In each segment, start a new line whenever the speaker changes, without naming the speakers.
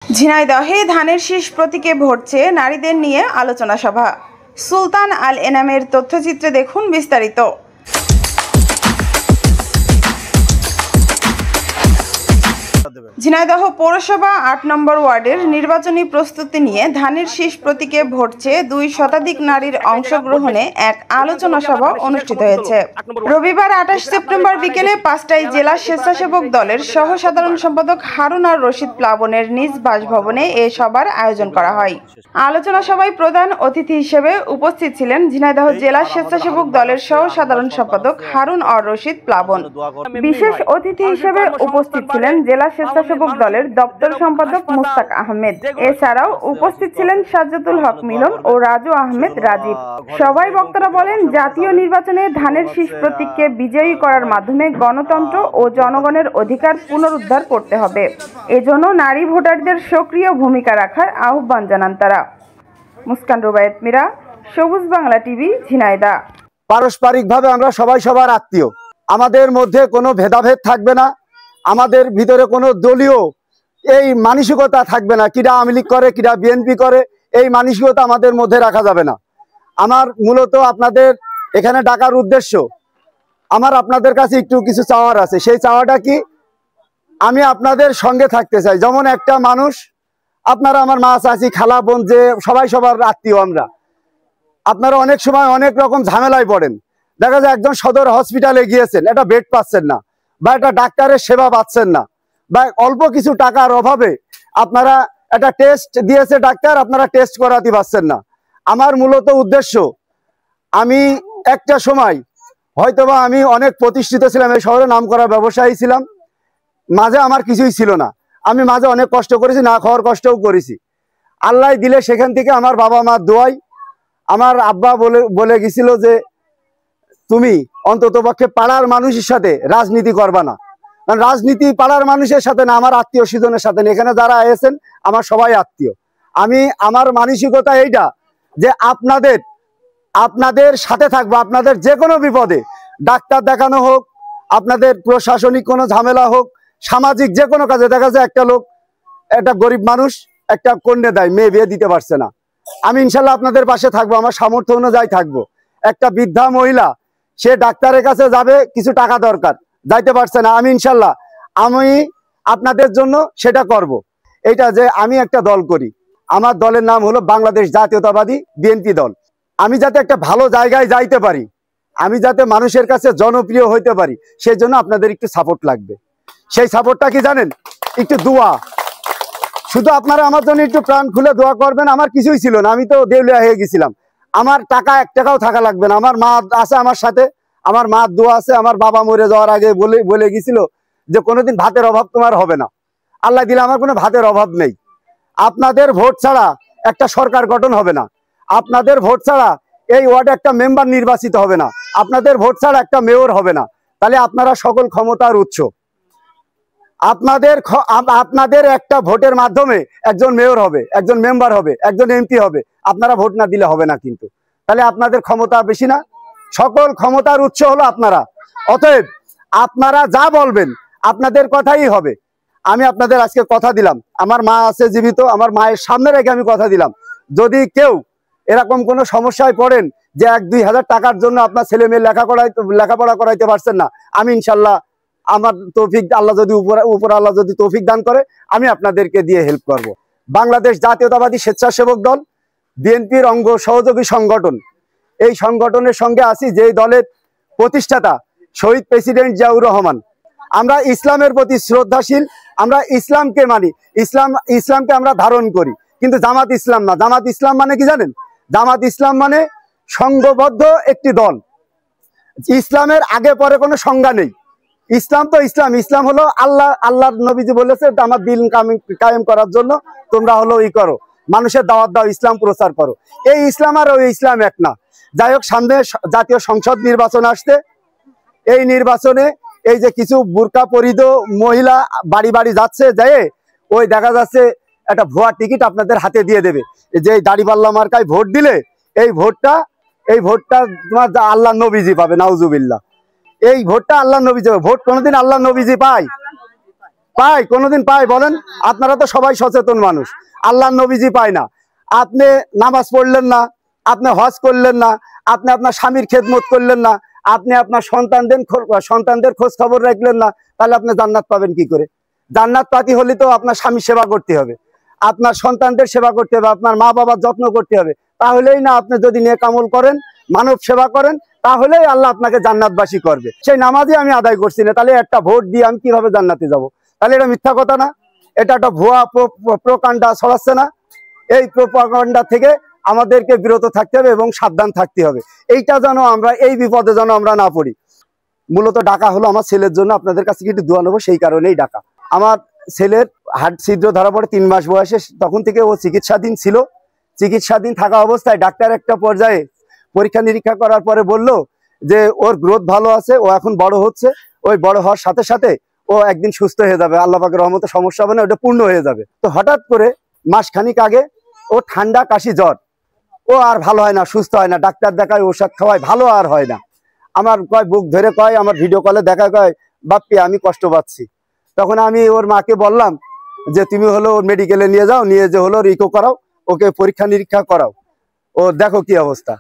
ঝিনাইদহে ধানের শীষ প্রতীকে ভোট চেয়ে নারীদের নিয়ে আলোচনা সভা। সুলতান আল এনামের তথ্যচিত্রে দেখুন বিস্তারিত। ঝিনাইদহ পৌরসভা ৮ নম্বর ওয়ার্ডের নির্বাচনী প্রস্তুতি নিয়ে ধানের শীষ প্রতীকে ভোট চেয়ে ২ শতাধিক নারীর অংশগ্রহণে এক আলোচনা সভা অনুষ্ঠিত হয়েছে। রবিবার ২৮ সেপ্টেম্বর বিকেলে ৫টায় জেলা স্বেচ্ছাসেবক দলের সহ সাধারণ সম্পাদক হারুন আর রশিদ প্লাবনের নিজ বাসভবনে এ সভার আয়োজন করা হয়। আলোচনা সভায় প্রধান অতিথি হিসেবে উপস্থিত ছিলেন ঝিনাইদহ জেলা স্বেচ্ছাসেবক দলের সহ সাধারণ সম্পাদক হারুন আর রশিদ প্লাবন। বিশেষ অতিথি হিসেবে উপস্থিত ছিলেন জেলা স্বেচ্ছাসেবক দলের দপ্তর সম্পাদক মুস্তাক আহমেদ। এছাড়াও উপস্থিত ছিলেন সাজ্জাদুল হক মিলন ও রাজু আহমেদ রাজীব। সবাই বক্তারা বলেন, জাতীয় নির্বাচনে ধানের শীষ প্রতীককে বিজয়ী করার মাধ্যমে গণতন্ত্র ও জনগণের অধিকার পুনরুদ্ধার করতে হবে। এজন্য নারী ভোটারদের সক্রিয় ভূমিকা রাখার আহ্বান জানান তারা। মুস্কান রুবায়েত মীরা, সবুজ বাংলা টিভি, ঝিনাইদহ।
পারস্পরিকভাবে আমরা সবাই সবার আত্মীয়, আমাদের মধ্যে কোনো ভেদাভেদ থাকবে না, আমাদের ভিতরে কোনো দলীয় এই মানসিকতা থাকবে না, কিরা আওয়ামী লীগ করে কিরা বিএনপি করে, এই মানসিকতা আমাদের মধ্যে রাখা যাবে না। আমার মূলত আপনাদের এখানে ডাকার উদ্দেশ্য, আমার আপনাদের কাছে একটু কিছু চাওয়ার আছে। সেই চাওয়াটা কি, আমি আপনাদের সঙ্গে থাকতে চাই। যেমন একটা মানুষ, আপনারা আমার মা চাচি খালা বোন, যে সবাই সবার আত্মীয় আমরা, আপনারা অনেক সময় অনেক রকম ঝামেলায় পড়েন। দেখা যায় একজন সদর হসপিটালে গিয়েছেন, একটা বেড পাচ্ছেন না, বা একটা ডাক্তারের সেবা পাচ্ছেন না, বা অল্প কিছু টাকার অভাবে আপনারা একটা টেস্ট দিয়েছে ডাক্তার, আপনারা টেস্ট করাতে পারছেন না। আমার মূলত উদ্দেশ্য, আমি একটা সময় হয়তোবা আমি অনেক প্রতিষ্ঠিত ছিলাম, এই শহরে নাম করা ব্যবসায়ী ছিলাম, মাঝে আমার কিছুই ছিল না, আমি মাঝে অনেক কষ্ট করেছি, না খাওয়ার কষ্টও করেছি। আল্লাহ দিলে সেখান থেকে আমার বাবা মার দোয়াই, আমার আব্বা বলে গেছিল যে তুমি অন্ততপক্ষে পাড়ার মানুষের সাথে রাজনীতি করবা না। কারণ রাজনীতি পাড়ার মানুষের সাথে না, আমার আত্মীয় স্বজনের সাথে না। এখানে যারা এসেছেন আমার সবাই আত্মীয়। আমার মানসিকতা এইটা যে আপনাদের সাথে থাকবো, আপনাদের যে কোনো বিপদে, ডাক্তার দেখানো হোক, আপনাদের প্রশাসনিক কোনো ঝামেলা হোক, সামাজিক যে কোনো কাজে। দেখা যায় একটা লোক, একটা গরিব মানুষ একটা কন্যা দেয়, মেয়ে বিয়ে দিতে পারছে না, আমি ইনশাল্লাহ আপনাদের পাশে থাকবো, আমার সামর্থ্য অনুযায়ী থাকবো। একটা বৃদ্ধা মহিলা, সে ডাক্তারের কাছে যাবে, কিছু টাকা দরকার, যাইতে পারছে না, আমি ইনশাল্লাহ আপনাদের জন্য সেটা করব। এইটা যে আমি একটা দল করি, আমার দলের নাম হলো বাংলাদেশ জাতীয়তাবাদী বিএনপি দল। আমি যাতে একটা ভালো জায়গায় যাইতে পারি, আমি যাতে মানুষের কাছে জনপ্রিয় হইতে পারি, সেই জন্য আপনাদের একটু সাপোর্ট লাগবে। সেই সাপোর্টটা কি জানেন? একটু দোয়া। শুধু আপনারা আমার জন্য একটু প্রাণ খুলে দোয়া করবেন। আমার কিছুই ছিল না, আমি তো দেউলিয়া হয়ে গেছিলাম, আমার টাকা 1 টাকাও থাকা লাগবে না। আমার মা আছে আমার সাথে, আমার মা দোয়া আছে। আমার বাবা মরে যাওয়ার আগে বলে গেছিল যে কোনোদিন ভাতের অভাব তোমার হবে না। আল্লাহ দিলে আমার কোনো ভাতের অভাব নেই। আপনাদের ভোট ছাড়া একটা সরকার গঠন হবে না, আপনাদের ভোট ছাড়া এই ওয়ার্ডে একটা মেম্বার নির্বাচিত হবে না, আপনাদের ভোট ছাড়া একটা মেয়র হবে না। তাহলে আপনারা সকল ক্ষমতার উৎস। আপনাদের একটা ভোটের মাধ্যমে একজন মেয়র হবে, একজন মেম্বার হবে, একজন এমপি হবে। আপনারা ভোট না দিলে হবে না কিন্তু। তাহলে আপনাদের ক্ষমতা বেশি না? সকল ক্ষমতার উৎস হলো আপনারা। অতএব আপনারা যা বলবেন আপনাদের কথাই হবে। আমি আপনাদের আজকে কথা দিলাম, আমার মা আছে জীবিত, আমার মায়ের সামনে রেখে আমি কথা দিলাম, যদি কেউ এরকম কোনো সমস্যায় পড়েন যে 1-2 হাজার টাকার জন্য আপনার ছেলে মেয়ে লেখাপড়া করাইতে পারছেন না, আমি ইনশাল্লাহ আমার তৌফিক আল্লাহ যদি উপর আল্লাহ যদি তৌফিক দান করে, আমি আপনাদেরকে দিয়ে হেল্প করব। বাংলাদেশ জাতীয়তাবাদী স্বেচ্ছাসেবক দল বিএনপির অঙ্গ সহযোগী সংগঠন, এই সংগঠনের সঙ্গে আছি, যেই দলের প্রতিষ্ঠাতা শহীদ প্রেসিডেন্ট জিয়াউর রহমান। আমরা ইসলামের প্রতি শ্রদ্ধাশীল, আমরা ইসলামকে মানি, ইসলামকে আমরা ধারণ করি, কিন্তু জামাত ইসলাম না। জামাত ইসলাম মানে কি জানেন? জামাত ইসলাম মানে সংঘবদ্ধ একটি দল। ইসলামের আগে পরে কোনো সংজ্ঞা নেই। ইসলাম তো ইসলাম, ইসলাম হলো আল্লাহর নবীজি বলেছে আমার দিন কায়েম করার জন্য তোমরা হলো করো, মানুষের দাওয়াত দাও, ইসলাম প্রচার করো। এই ইসলাম আর ওই ইসলাম এক না। যাই হোক, সামনে জাতীয় সংসদ নির্বাচন আসছে। এই নির্বাচনে এই যে কিছু বুরকা পরিহিত মহিলা বাড়ি বাড়ি যাচ্ছে, যেয়ে ওই দেখা যাচ্ছে একটা ভুয়া টিকিট আপনাদের হাতে দিয়ে দেবে, যে দাড়িপাল্লা মার্কায় ভোট দিলে এই ভোটটা তোমার আল্লাহ নবীজি পাবে, নাউজুবিল্লাহ। এই ভোটটা আল্লাহ নবীজি, ভোট কোনোদিন আল্লাহ নবীজি পায়? পায়? কোনোদিন পায় বলেন? আপনারা তো সবাই সচেতন মানুষ, আল্লাহর নবীজি পায় না। আপনি নামাজ পড়লেন না, আপনি হজ করলেন না, আপনি আপনার স্বামীর খেদমত করলেন না, আপনি আপনার সন্তানদের খোঁজ খবর রাখলেন না, তাহলে আপনি জান্নাত পাবেন কি করে? জান্নাত পাতি হলে তো আপনার স্বামীর সেবা করতে হবে, আপনার সন্তানদের সেবা করতে হবে, আপনার মা বাবার যত্ন করতে হবে। তাহলেই না আপনি যদি নেক আমল করেন, মানব সেবা করেন, তাহলেই আল্লাহ আপনাকে জান্নাতবাসী করবে। সেই নামাজই আমি আদায় করছি না, তাহলে একটা ভোট দিয়ে আমি কিভাবে জান্নাতে যাব? তাহলে এটা মিথ্যা কথা না? এটা একটা ভুয়া প্রোপাগান্ডা ছড়াচ্ছে না? এই প্রোপাগান্ডা থেকে আমাদেরকে বিরত থাকতে হবে এবং সাবধান থাকতে হবে। এইটা যেন আমরা, এই বিপদে যেন আমরা না পড়ি। মূলত ডাকা হলো আমার ছেলের জন্য, আপনাদের কাছে কিছু দোয়া নেবো, সেই কারণেই ডাকা। আমার ছেলের হার্ট ছিদ্র ধরা পড়ে 3 মাস বয়সে, তখন থেকে ও চিকিৎসাধীন ছিল। চিকিৎসাধীন থাকা অবস্থায় ডাক্তার একটা পর্যায়ে পরীক্ষা নিরীক্ষা করার পরে বলল যে ওর গ্রোথ ভালো আছে, ও এখন বড় হচ্ছে, ওই বড় হওয়ার সাথে সাথে ও একদিন সুস্থ হয়ে যাবে, আল্লাহ পাকের রহমতে সমস্যা হবে না, ওটা পূর্ণ হয়ে যাবে। তো হঠাৎ করে মাসখানিক আগে ও ঠান্ডা কাশি জ্বর, ও আর ভালো হয় না, সুস্থ হয় না, ডাক্তার দেখায়, ওষুধ খাওয়ায়, ভালো আর হয় না। আমার কয় বুক ধরে কয়, আমার ভিডিও কলে দেখা কয়, বাপ্পি আমি কষ্ট পাচ্ছি। তখন আমি ওর মাকে বললাম যে তুমি হলো ওর মেডিকেলে নিয়ে যাও, নিয়ে যে হলো রিকো করাও, ওকে পরীক্ষা নিরীক্ষা করাও, ও দেখো কি অবস্থা।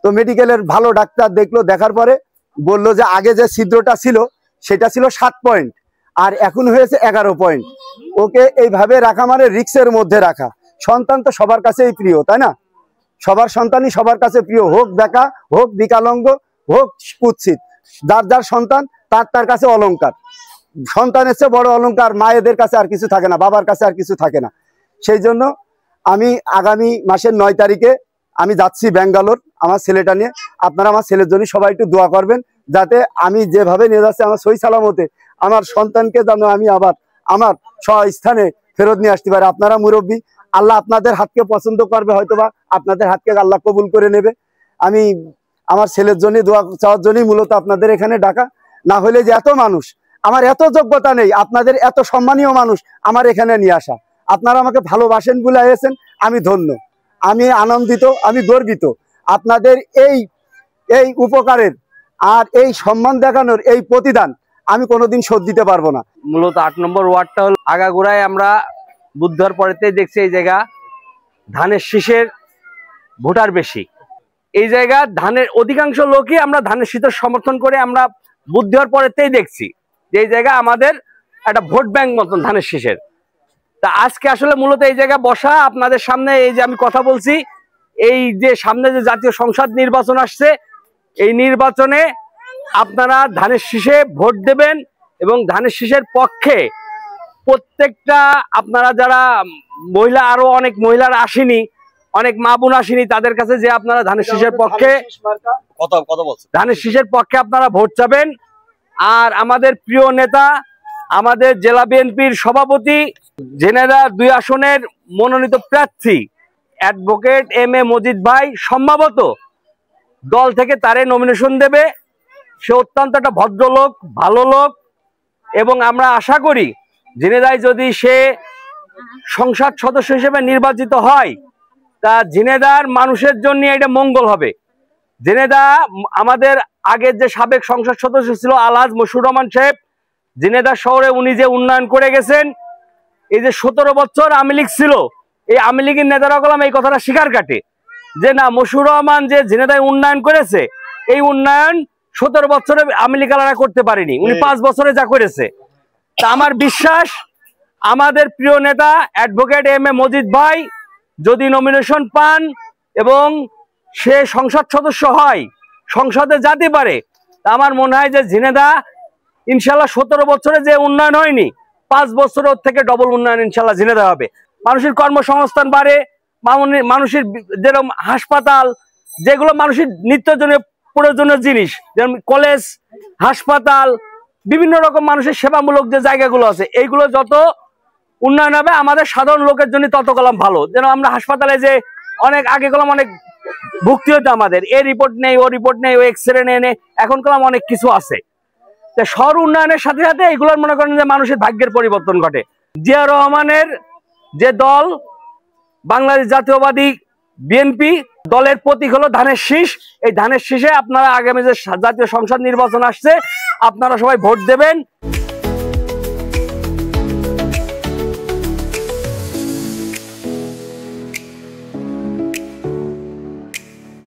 তো মেডিকেলের ভালো ডাক্তার দেখলো, দেখার পরে বললো যে আগে যে ছিদ্রটা ছিল সেটা ছিল 7 পয়েন্ট, আর এখন হয়েছে 11 পয়েন্ট। ওকে এইভাবে রাখা মানে রিক্সের মধ্যে রাখা। সন্তান তো সবার কাছেই প্রিয়, তাই না? সবার সন্তানই সবার কাছে প্রিয়, হোক বেকা, হোক বিকলাঙ্গ, হোক কুৎসিত, যার যার সন্তান তার কাছে অলংকার। সন্তানের চেয়ে বড় অলংকার মায়েদের কাছে আর কিছু থাকে না, বাবার কাছে আর কিছু থাকে না। সেই জন্য আমি আগামী মাসের 9 তারিখে আমি যাচ্ছি ব্যাঙ্গালোর আমার ছেলেটা নিয়ে। আপনারা আমার ছেলের জন্য সবাই একটু দোয়া করবেন, যাতে আমি যেভাবে নিয়ে যাচ্ছি আমার সহি সালামতে আমার সন্তানকে যেন আমি আবার আমার স্বস্থানে ফেরত নিয়ে আসতে পারি। আপনারা মুরব্বী, আল্লাহ আপনাদের হাতকে পছন্দ করবে, হয়তোবা আপনাদের হাতকে আল্লাহ কবুল করে নেবে। আমি আমার ছেলের জন্য দোয়া চাওয়ার জন্যই মূলত আপনাদের এখানে ডাকা। না হলে যে এত মানুষ, আমার এত যোগ্যতা নেই, আপনাদের এত সম্মানীয় মানুষ আমার এখানে নিয়ে আসা। আপনারা আমাকে ভালোবাসেন বলে এসেছেন, আমি ধন্য, আমি আনন্দিত, আমি গর্বিত। আপনাদের এই উপকারের আর এই সম্মান দেখানোর এই প্রতিদান আমি কোনোদিন শোধ দিতে পারবো না।
মূলত 8 নম্বর ওয়ার্ডটা হলো আগাগোড়ায় আমরা বুদ্ধর পরেতেই দেখছি এই জায়গা ধানের শীষের ভোটার বেশি। এই জায়গা ধানের অধিকাংশ লোকই আমরা ধানের শীষের সমর্থন করে আমরা বুদ্ধর পরেতেই দেখছি যে এই জায়গা আমাদের একটা ভোট ব্যাংক মতন ধানের শীষের। তা আজকে আসলে মূলত এই জায়গা বসা আপনাদের সামনে, এই যে আমি কথা বলছি, এই যে সামনে যে জাতীয় সংসদ নির্বাচন আসছে, এই নির্বাচনে আপনারা ধানের শীষে ভোট দেবেন এবং ধানের শীষের পক্ষে প্রত্যেকটা আপনারা যারা মহিলা, আরো অনেক মহিলারা আসেনি, অনেক মা বোন আসেনি, তাদের কাছে যে আপনারা ধানের শীষের পক্ষে ধানের শীষের পক্ষে আপনারা ভোট চাবেন। আর আমাদের প্রিয় নেতা, আমাদের জেলা বিএনপির সভাপতি, ঝিনাইদহ 2 আসনের মনোনীত প্রার্থী অ্যাডভোকেট এম.এ. মজিদ ভাই সম্ভবত দল থেকে তারে নমিনেশন দেবে। সে অত্যন্ত একটা ভদ্রলোক, ভালো লোক, এবং আমরা আশা করি ঝিনাইদহে যদি সে সংসদ সদস্য হিসেবে নির্বাচিত হয়, তা ঝিনাইদহের মানুষের জন্য এটা মঙ্গল হবে। ঝিনাইদহ আমাদের আগের যে সাবেক সংসদ সদস্য ছিল আলহাজ মশিউর রহমান সাহেব, ঝিনাইদহ শহরে উনি যে উন্নয়ন করে গেছেন, এই যে 17 বছর আওয়ামী লীগ ছিল, এই আওয়ামী লীগের নেতারা কলাম এই কথাটা স্বীকার কাটে যে না, মশিউর রহমান যে ঝিনাইদহে উন্নয়ন করেছে, এই উন্নয়ন 17 বছরে আওয়ামী লীগারা করতে পারেনি, উনি 5 বছরে যা করেছে। তা আমার বিশ্বাস আমাদের প্রিয় নেতা অ্যাডভোকেট এম.এ. মজিদ ভাই যদি নমিনেশন পান এবং সে সংসদ সদস্য হয়, সংসদে যেতে পারে, তা আমার মনে হয় যে ঝিনাইদহ ইনশাল্লাহ 17 বছরে যে উন্নয়ন হয়নি, 5 বছরের থেকে ডবল উন্নয়ন ইনশাল্লাহ ঝিনাইদহ হবে। মানুষের কর্মসংস্থান বাড়ে, মানুষের যেরকম হাসপাতাল, যেগুলো মানুষের নিত্য প্রয়োজনীয় জিনিস, যেমন কলেজ, হাসপাতাল, বিভিন্ন রকম মানুষের সেবামূলক যে জায়গাগুলো আছে, এইগুলো যত উন্নয়ন হবে আমাদের সাধারণ লোকের জন্য তত কলম ভালো। যেন আমরা হাসপাতালে যে অনেক আগে কলম অনেক ভুক্তি হতো, আমাদের এ রিপোর্ট নেই, ও রিপোর্ট নেই, ও এক্সরে নেই, এখন কলম অনেক কিছু আছে। শহর উন্নয়নের সাথে সাথে এগুলোর মনে করেন যে মানুষের ভাগ্যের পরিবর্তন ঘটে। জিয়া রহমানের যে দল বাংলাদেশ জাতীয়বাদী বিএনপি, দলের প্রতীক হলো ধানের শীষ। এই ধানের শীষে আপনারা আগামী যে জাতীয় সংসদ নির্বাচন আসছে, আপনারা সবাই ভোট দেবেন।